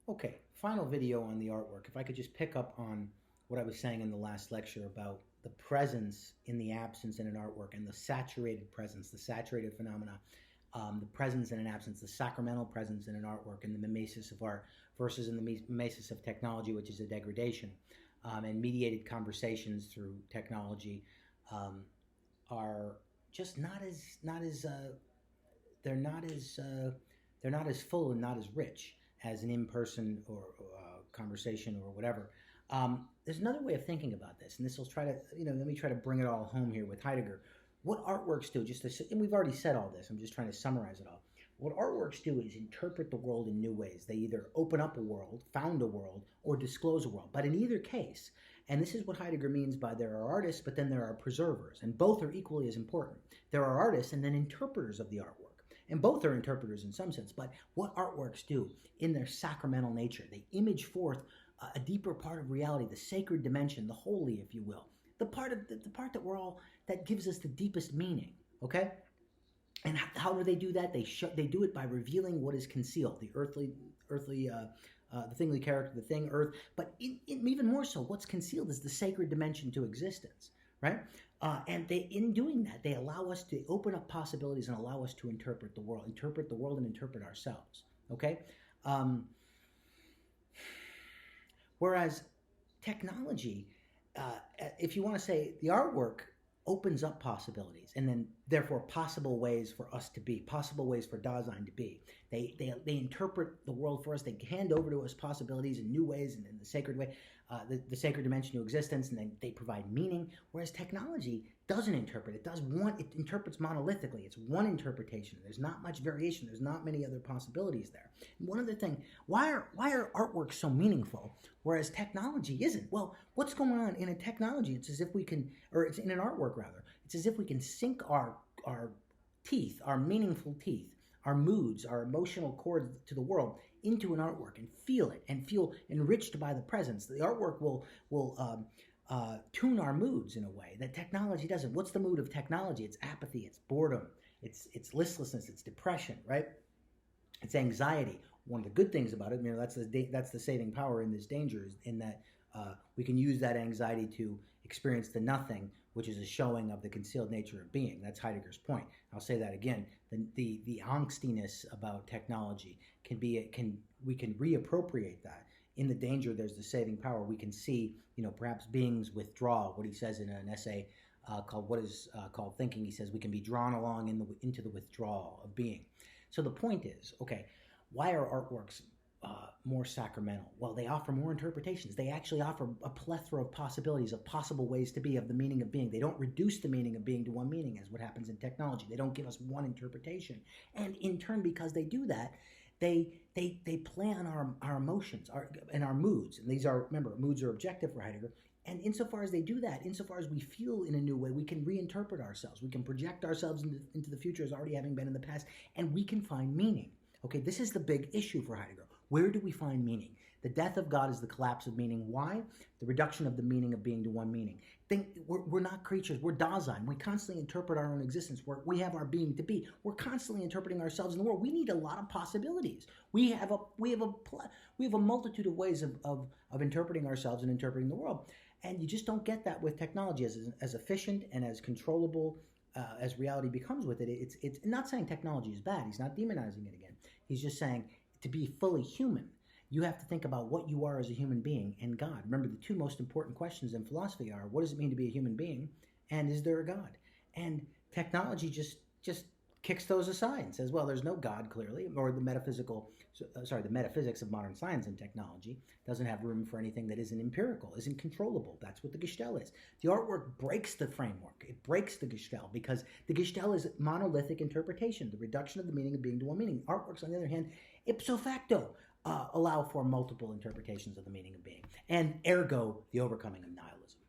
Okay, final video on the artwork. If I could just pick up on what I was saying in the last lecture about the presence in the absence in an artwork and the saturated presence, the saturated phenomena, the presence in an absence, the sacramental presence in an artwork, and the mimesis of art versus in the mimesis of technology, which is a degradation, and mediated conversations through technology are just they're not as they're not as full and not as rich as an in-person or conversation or whatever. There's another way of thinking about this, and this will try to, let me try to bring it all home here with Heidegger. What artworks do, and we've already said all this, I'm just trying to summarize it all. What artworks do is interpret the world in new ways. They either open up a world, found a world, or disclose a world. But in either case, and this is what Heidegger means by there are artists, but then there are preservers, and both are equally as important. There are artists and then interpreters of the artwork. And both are interpreters in some sense, but what artworks do in their sacramental nature, they image forth a deeper part of reality, the sacred dimension, the holy, if you will, the part that gives us the deepest meaning. Okay, and how do they do that? They do it by revealing what is concealed, the the thingly character, the thing, earth. But even more so, what's concealed is the sacred dimension to existence, right? And in doing that, they allow us to open up possibilities and allow us to interpret the world and interpret ourselves. Okay. Whereas technology, if you want to say the artwork opens up possibilities and then therefore possible ways for us to be, possible ways for Dasein to be. They interpret the world for us. They hand over to us possibilities in new ways and in the sacred way, the sacred dimension to existence, and then they provide meaning. Whereas technology doesn't interpret. It interprets monolithically. It's one interpretation. There's not much variation. There's not many other possibilities there. And one other thing, why are artworks so meaningful, whereas technology isn't? Well, what's going on in a technology? It's as if we can, or it's in an artwork rather, it's as if we can sink our teeth, our meaningful teeth, our moods, our emotional cords to the world into an artwork and feel it and feel enriched by the presence. The artwork will tune our moods in a way that technology doesn't. What's the mood of technology? It's apathy, it's boredom, it's listlessness, it's depression, right? It's anxiety. One of the good things about it, that's the saving power in this danger, is in that we can use that anxiety to experience the nothing, which is a showing of the concealed nature of being. That's Heidegger's point. I'll say that again. The angstiness about technology we can reappropriate that. In the danger, there's the saving power. We can see, perhaps beings withdraw. What he says in an essay called "What is called Thinking," he says we can be drawn along into the withdrawal of being. So the point is, okay, why are artworks more sacramental? Well, they offer more interpretations. They actually offer a plethora of possibilities, of possible ways to be, of the meaning of being. They don't reduce the meaning of being to one meaning, as what happens in technology. They don't give us one interpretation. And in turn, because they do that, they play on our emotions and our moods. And remember, moods are objective for Heidegger. And insofar as they do that, insofar as we feel in a new way, we can reinterpret ourselves. We can project ourselves into the future as already having been in the past, and we can find meaning. Okay, this is the big issue for Heidegger. Where do we find meaning? The death of God is the collapse of meaning. Why? The reduction of the meaning of being to one meaning. We're not creatures. We're Dasein. We constantly interpret our own existence. We have our being to be. We're constantly interpreting ourselves in the world. We need a lot of possibilities. We have a multitude of ways of interpreting ourselves and interpreting the world. And you just don't get that with technology as efficient and as controllable as reality becomes with it. It's not saying technology is bad. He's not demonizing it again. He's just saying to be fully human, you have to think about what you are as a human being and God. Remember, the two most important questions in philosophy are, what does it mean to be a human being? And is there a God? And technology just kicks those aside and says, well, there's no God, clearly, or the metaphysics of modern science and technology doesn't have room for anything that isn't empirical, isn't controllable. That's what the Gestalt is. The artwork breaks the framework. It breaks the Gestalt, because the Gestalt is monolithic interpretation, the reduction of the meaning of being to one meaning. Artworks, on the other hand, ipso facto, allow for multiple interpretations of the meaning of being, and ergo, the overcoming of nihilism.